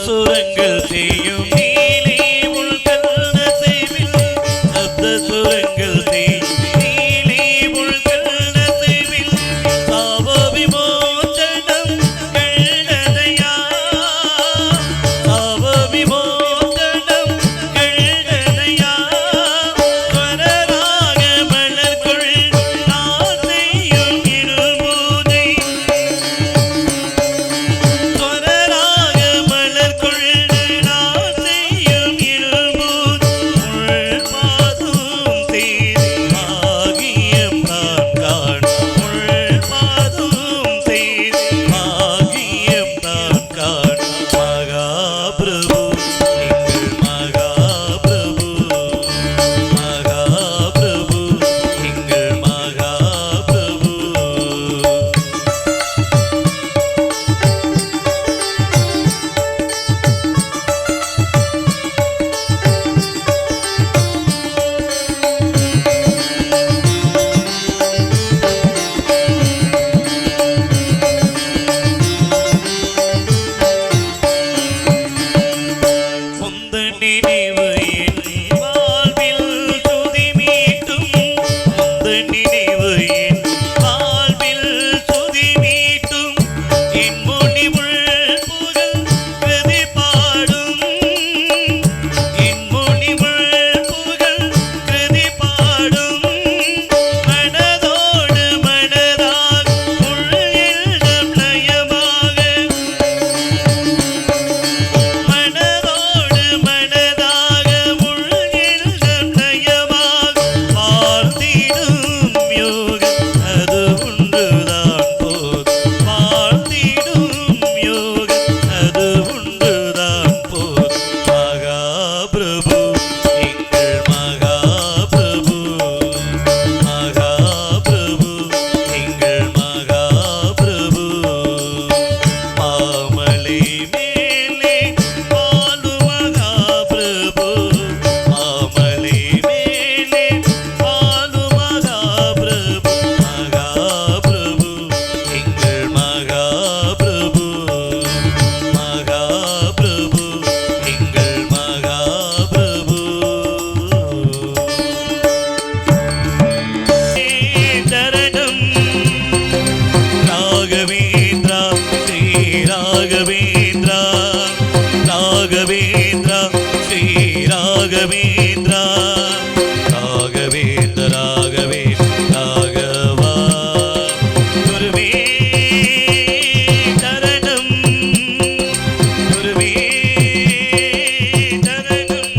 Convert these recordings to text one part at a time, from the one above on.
சுரங்கள் செய்யும் நீலே உள்கல்ல செய்வில் சப்த சுரங்கள் செய்யும் நீலே உள்கல்ல செய்வில் சாவ விமோச்சனம் கண்டதையா சாவ விமோச்சனம் கண்டதையா ஸ்வரராக மலர்கொள் நான் செய்யும் இருபூதை ஸ்வரராக மலர்கொள் நான் செய்யும் இருபூதை உள் பாதும் தேதி பாகியம் நான் காண் உள் பாதும் தேதி பாகியம் நான் காண் மகாபிரபு எங்கள் மகாபிரபு மகாபிரபு எங்கள் மகாபிரபு உந்த நினைவு என் வாழ்வில் துதி மீட்டும் உந்த நினைவு என் வாழ்வில் துதி மீட்டும் என் முனிவுள் புகழ் கிருதி பாடும் என் முனிவுள் புகழ் கிருதி பாடும் மனதோடு மனதாக உள்ளம் லயமாக மனதோடு மனதாக உள்ளம் லயமாக வாழ்த்திடும் யோகம் அது உண்டுதான் போதும் வாழ்த்திடும் யோகம் அது உண்டுதான் போதும் மகாபிரபு எங்கள் மகாபிரபு மகாபிரபு எங்கள் மகாபிரபு மாமலை மேலே பாலு மகாபிரபு மாமலை மேலே பாலு மகாபிரபு மகாபிரபு எங்கள் மகாபிரபு மகாபிரபு எங்கள் மகாபிரபு சரணம் ராகவேந்திரா ஸ்ரீ ராகவேந்திரா ராகவேந்திரா ஸ்ரீ ராகவேந்திரா ராகவேந்திர ராகவே ராகவா குருவே சரணம் குருவே சரணம்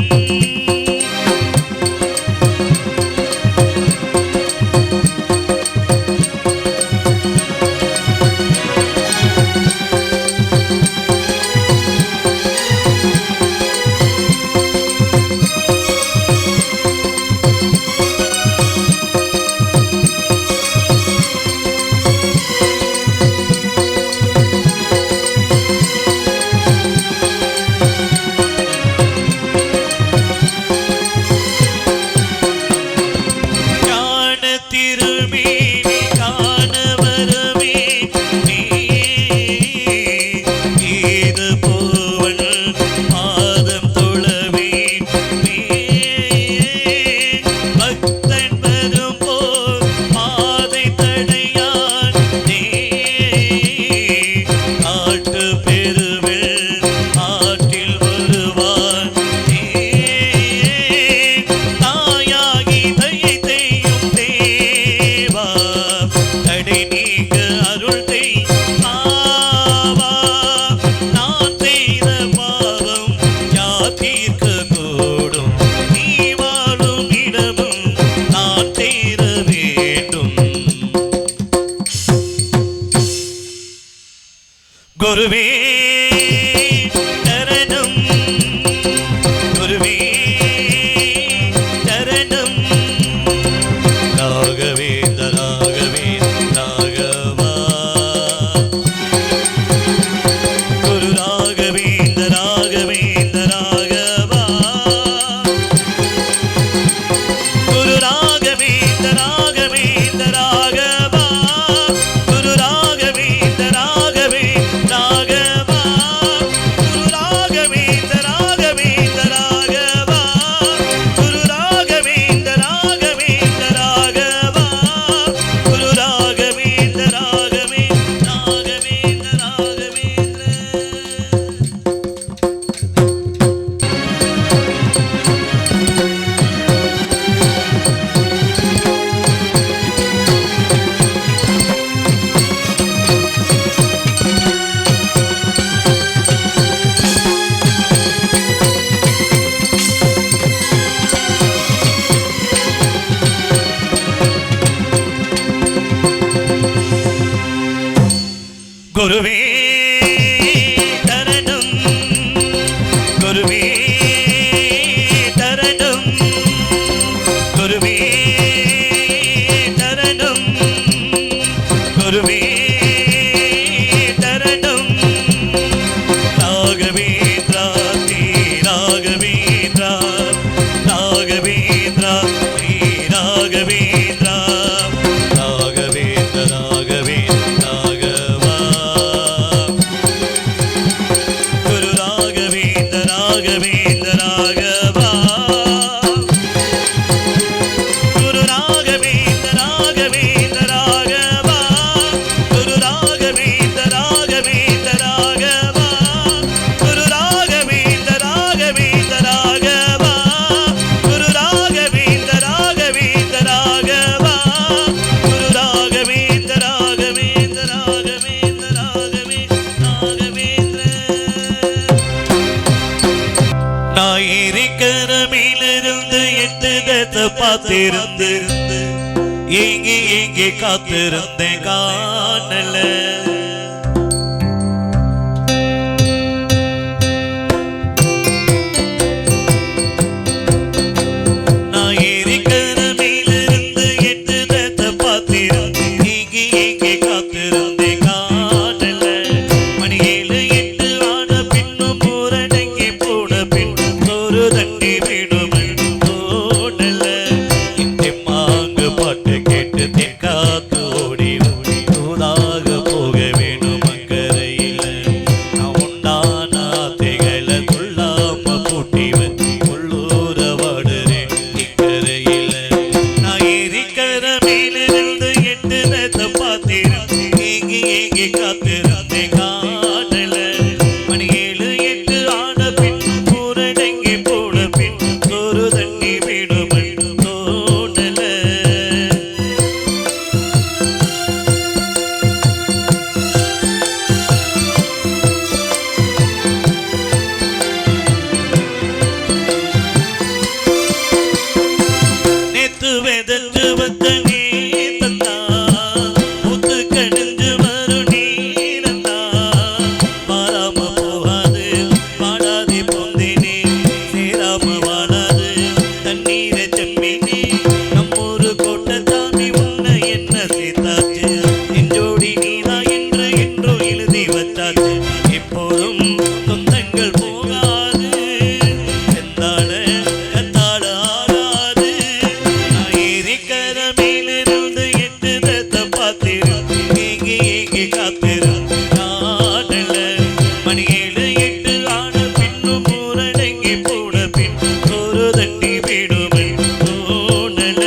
குருவே தரணும் குருவே தரணும் குருவே தரணும் ராகவேந்திரா ஸ்ரீ ராகவேந்திரா ராகவேந்திரா ஸ்ரீ ராகவேந்திரா ராகவேந்திர ராகவேந்திர ராகவா குரு ராகவேந்திர ராகவேந்திர ராகவா குரு ராகவேந்திர ராகவேந்திர ராகவா குரு ராகவேந்திர ராகவேந்திர ராகவா குரு ராகவேந்திர ராகவேந்திர ராகவா குரு ராகவேந்திர ராகவேந்திர ராகவா குரு ராகவேந்திர ராகவேந்திர ராகவேந்திர ராகவேந்திர ஞாயிற்றுக்கிழமையிலிருந்து 8 தசை பார்த்திருந்து ஏங்கி காத்திருந்தேன் காணல ஞாயிற்றுக்கிழமையிலிருந்து 8 தசை பார்த்திருந்து ஏங்கி காத்திருந்தேன் காணல மணி 7 8 ஆன பின்னும் ஊரடங்கி போன பின்னும் ஒரு தண்ணி வீடும் தோணல இந்த மாங்கு பாட்டு கேட்டு தெற்காத்து ஓடி ஓடி தூதாக போக வேணும் அக்கறையில் நான் உண்டான ஆத்தைகளை கொள்ளாம பூட்டி வச்சு உள்ளூர வாடுறேன் இக்கரையில் ஞாயிற்றுக்கிழமையிலிருந்து 8 தசை பார்த்திருந்து ஏங்கி காத்திருந்தேன் காணல மணி 7 8 ஆன பின் ஊரடங்கி போன பின் ஒரு தண்ணி வீடும் தோணல நேத்து வெதஞ்சு வந்த நீத்தந்தா முத்து கணிஞ்சு மறு நீரந்தா மாறாம போகாது பாடாதி பொந்தினே சேராம வாடாது தண்ணீரை செம்மினே நம்மூரு கோட்டை தாண்டி உன்னை என்ன சேர்த்தாச்சு நெஞ்சோடி நீதா என்று என்றோ எழுதி வச்சாச்சு எப்போதும் சொந்தங்கள் போகாது செந்தாழ கத்தாழ ஆடாது ஞாயிற்றுக்கிழமையிலிருந்து 8 தசை பார்த்திருந்து ஏங்கி காத்திருந்து காணல மணி 7 8 ஆன பின்னும் ஊரடங்கி போன பின் ஒரு தண்ணி வீடும் தோணல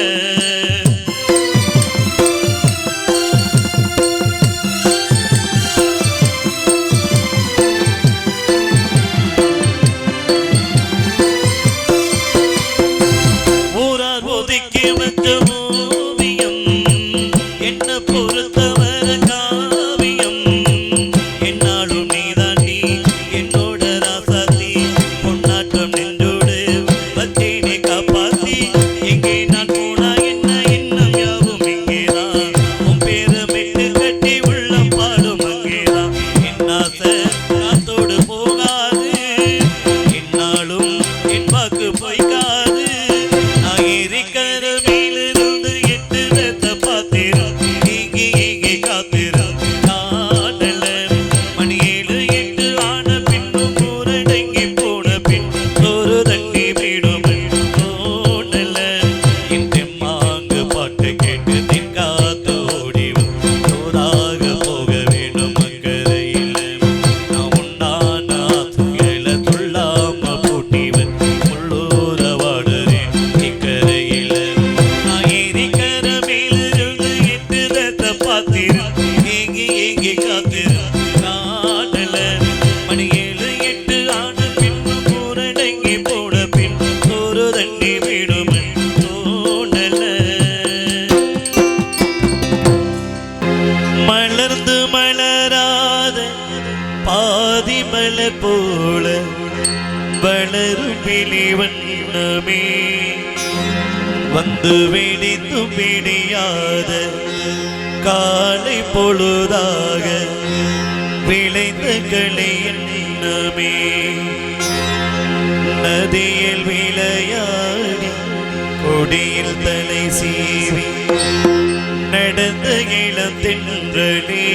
ஊரார் ஒதுக்கி வச்ச ஓவியம் என்ன பொறுத்தவர காவியம் என்னாலும் நீதாண்டி என்னோட ராசாத்தி பொன்னாட்டம் நின்றோடு வச்சேனே காப்பாத்தி எங்கே நான் போனா என்ன எண்ணம் யாவும் இங்கேதான் உன் பேரை மெட்டு கட்டி உள்ளம் பாடும் அங்கேதான் என் ஆசை காத்தோடு போகாது என்னாலும் என் வாக்கு பொய்க்காது ஞாயிற்றுக்கிழமையிலிருந்து 8 தசை பார்த்திருந்து ஏங்கி காத்திருந்து காணல மணி 7 8 ஆன பின்னும் ஊரடங்கி போன பின் ஒரு தண்ணி வீடும் தோணல இந்த மாங்கு பாட்டு கேட்டு தெற்காத்து ஓடி தூதாக போக வேணும் அக்கறையில் நான் உண்டான ஆத்துகளை கொள்ளாம பூட்டி வச்சு உள்ளூர வாடுறேன் இக்கரையில் ஞாயிற்றுக்கிழமையிலிருந்து 8 தசை பார்த்திருந்து ஏங்கி காத்திருந்து காணல மணி 7 8 ஆன பின்னும் ஊரடங்கி போன பின் ஒரு தண்ணி வீடும் தோணல மலர்ந்து மலராத பாதி மலர் போல வளரும் விழி வண்ணமே வந்து வெடித்து விடியாத காலை பொழுதாக விளைந்த களை எண்ணமே நதியில் விளையாடி கொடியில் தலை சீவி நடந்த இளம் தென்றலே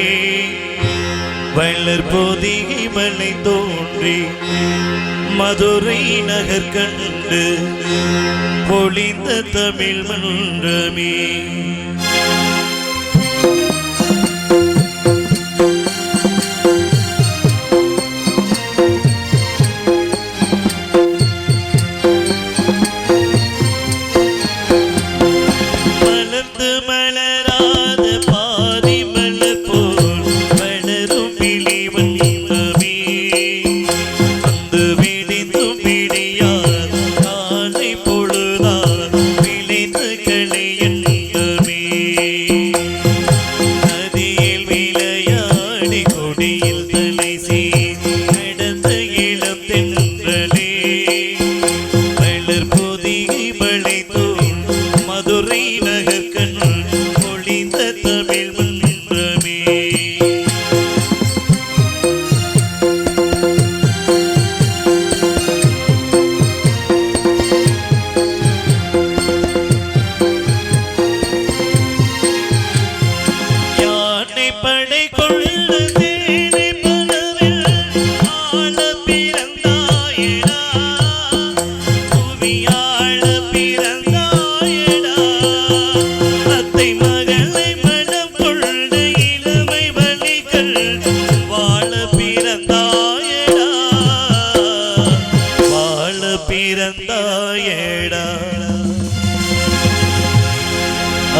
வளர் பொதிகை மலை தோன்றி மதுரை நகர் கண்டு பொழிந்த தமிழ் மன்றமே.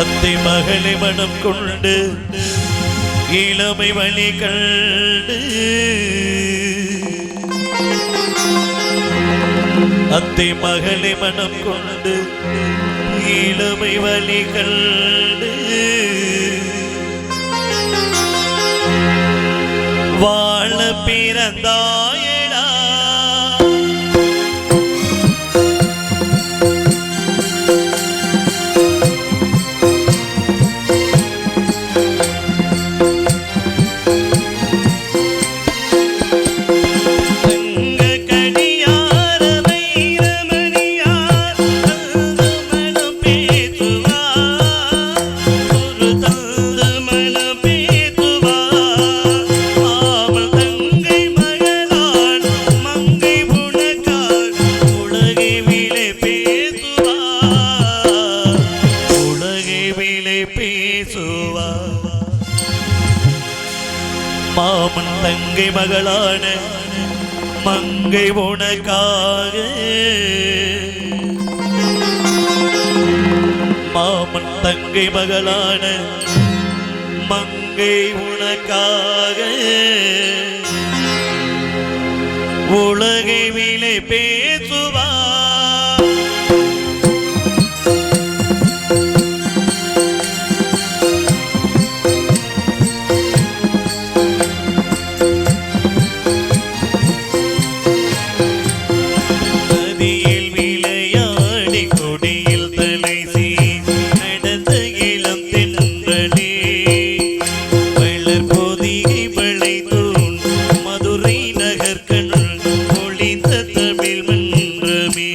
அத்தை மகளை மனம் கொண்டு இளமை வழி கண்டு அத்தை மகளை மனம் கொண்டு இளமை வழி கண்டு வாழ பிறந்தாயடா மாமன் தங்கை மகளான மங்கை உனக்காக மாமன் தங்கை மகளான மங்கை உனக்காக உலகை விலை பேசுவா மதுரை நகர் கண் பொழிந்த தமிழ் மன்றமே.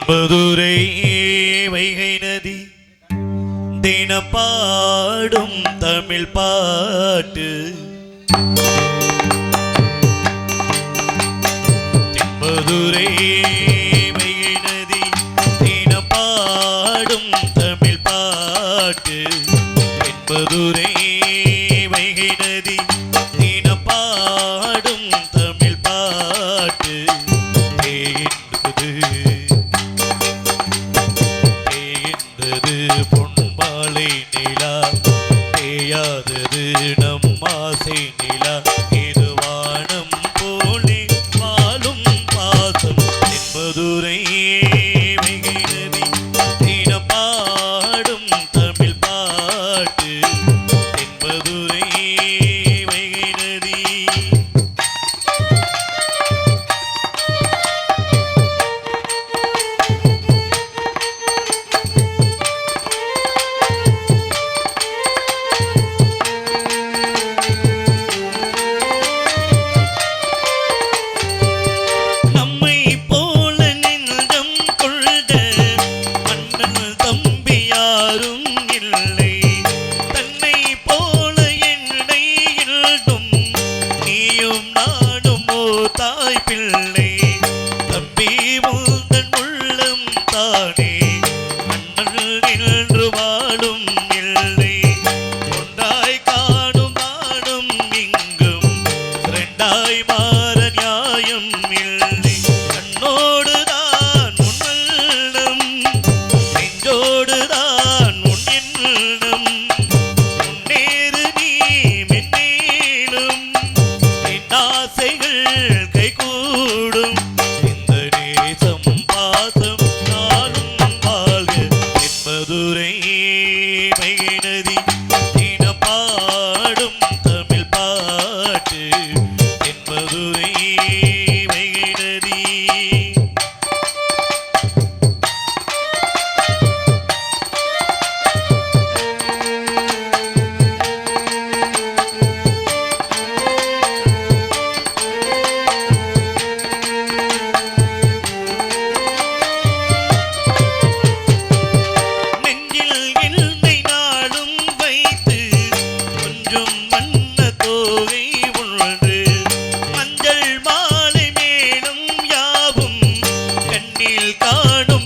தென்பதுரை வைகை நதி தினப்பாடும் தமிழ் பாட்டு தென்பதுரை வைகை நதி தினப்பாடும் தமிழ் பாட்டு தென்பதுரை வைகை நதி தினப்பாடும் தமிழ் பாட்டு பொன்மாலை நிலா தேயாதது நம் ஆசை நிலா இது வானம் போலே பாலும் பாசம் தென்பதுரை வைகை நதி தினப்பாடும் தமிழ் பாட்டு தென்பதுரை வைகை நதி பிள்ளை தம்பி முந்தன் உள்ளம் தானே மன்னல் நின்று வாழும் இல்லை ஒன்றாய் காணும் நாடும் இங்கும் இரண்டாய் மாற நியாயம் இல்லை கண்ணோடுதான் உன்னல்லம் நெஞ்சோடுதான் உன் எண்ணம் முன்னேறு நீ மென்னேலும் என் ஆசைகள் கூடும் இந்த நேசம் பாசம் நாளும் வாழ்க தென்பதுரை வைகை நதி தினப்பாடும் தமிழ் பாட்டு தென்பதுரை வைகை நதி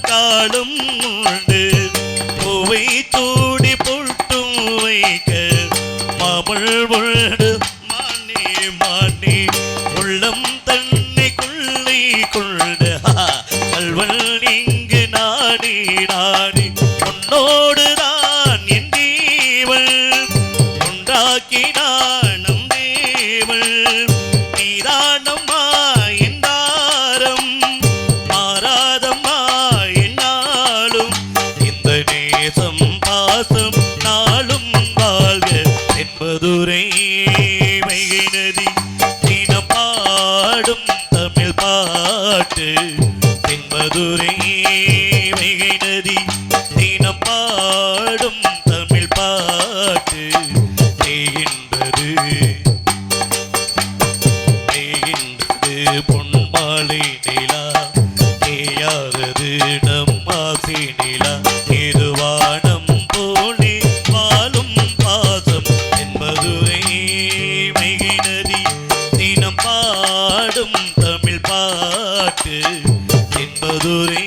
காடும் உண்டு பூவை தூடி பொட்டும் வைக்க மாமள் உண்டு மானே மானே உள்ளம் தன்னை கொள்ளை கொண்ட கல்வன் இங்கு நாடி நாடி உன்னோடுதான் என் தேவள் உண்டாக்கினான் நம் தேவள் நீதானம்மா என்றாரம் மாறாதம்மா நேசம் பாசம் நாளும் வாழ்க தென்பதுரை வைகை நதி தினப்பாடும் தமிழ் பாட்டு தென்பதுரை வைகை நதி தினப்பாடும் தமிழ் பாட்டு தேகின்றது பொன்மாலை நிலா தேயாதது நம் ஆசை நிலா இது வானம் போலே பாலும் பாசம் தென்பதுரை வைகை நதி தினம் பாடும் தமிழ் பாட்டு தென்பதுரை